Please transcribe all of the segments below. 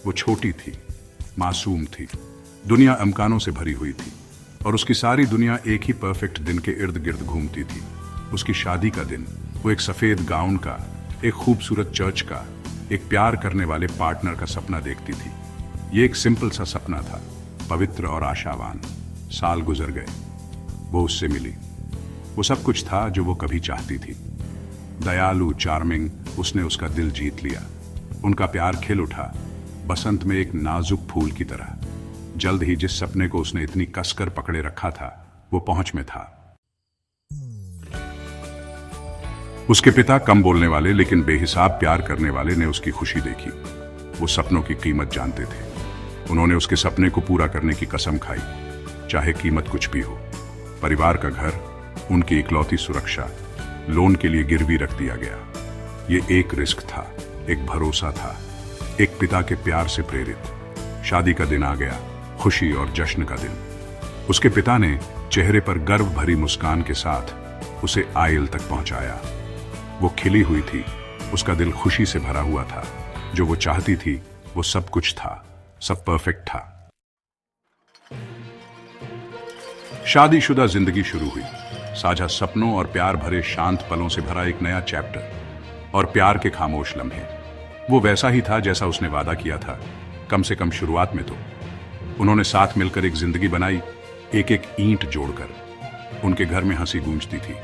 वो छोटी थी, मासूम थी, दुनिया इम्कानों से भरी हुई थी और उसकी सारी दुनिया एक ही परफेक्ट दिन के इर्द गिर्द घूमती थी। उसकी शादी का दिन, वो एक सफेद गाउन का, एक खूबसूरत चर्च का, एक प्यार करने वाले पार्टनर का सपना देखती थी। ये एक सिंपल सा सपना था, पवित्र और आशावान। साल गुजर गए, वो उससे मिली। वो सब कुछ था जो वो कभी चाहती थी। दयालु, चार्मिंग, उसने उसका दिल जीत लिया। उनका प्यार खिल उठा, बसंत में एक नाजुक फूल की तरह। जल्द ही जिस सपने को उसने इतनी कसकर पकड़े रखा था, वो पहुंच में था। उसके पिता कम बोलने वाले लेकिन बेहिसाब प्यार करने वाले ने उसकी खुशी देखी। वो सपनों की कीमत जानते थे। उन्होंने उसके सपने को पूरा करने की कसम खाई, चाहे कीमत कुछ भी हो। परिवार का घर, उनकी इकलौती सुरक्षा, लोन के लिए गिरवी रख दिया गया। ये एक रिस्क था, एक भरोसा था, एक पिता के प्यार से प्रेरित। शादी का दिन आ गया, खुशी और जश्न का दिन। उसके पिता ने चेहरे पर गर्व भरी मुस्कान के साथ उसे आयल तक पहुंचाया। वो खिली हुई थी, उसका दिल खुशी से भरा हुआ था। जो वो चाहती थी वो सब कुछ था, सब परफेक्ट था। शादीशुदा जिंदगी शुरू हुई, साझा सपनों और प्यार भरे शांत पलों से भरा एक नया चैप्टर। और प्यार के खामोश लम्हे, वो वैसा ही था जैसा उसने वादा किया था, कम से कम शुरुआत में तो। उन्होंने साथ मिलकर एक जिंदगी बनाई, एक एक ईंट जोड़कर। उनके घर में हंसी गूंजती थी,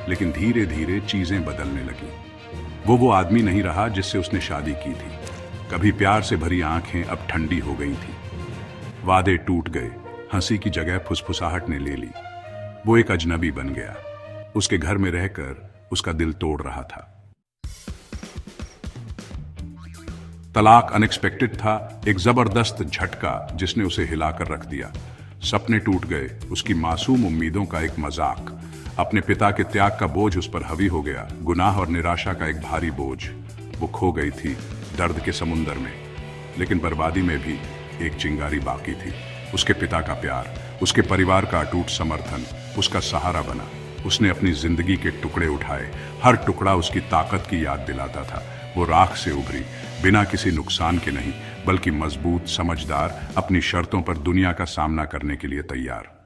लेकिन धीरे धीरे चीजें बदलने लगी। वो आदमी नहीं रहा जिससे उसने शादी की थी। कभी प्यार से भरी आंखें अब ठंडी हो गई थी। वादे टूट गए, हंसी की जगह फुसफुसाहट ने ले ली। वो एक अजनबी बन गया, उसके घर में रहकर उसका दिल तोड़ रहा था। तलाक अनएक्सपेक्टेड था, एक जबरदस्त झटका जिसने उसे हिलाकर रख दिया। सपने टूट गए, उसकी मासूम उम्मीदों का एक मजाक। अपने पिता के त्याग का बोझ उस पर हावी हो गया, गुनाह और निराशा का एक भारी बोझ। वो खो गई थी दर्द के समुंदर में, लेकिन बर्बादी में भी एक चिंगारी बाकी थी। उसके पिता का प्यार, उसके परिवार का अटूट समर्थन उसका सहारा बना। उसने अपनी जिंदगी के टुकड़े उठाए, हर टुकड़ा उसकी ताकत की याद दिलाता था। वो राख से उभरी, बिना किसी नुकसान के नहीं, बल्कि मजबूत, समझदार, अपनी शर्तों पर दुनिया का सामना करने के लिए तैयार।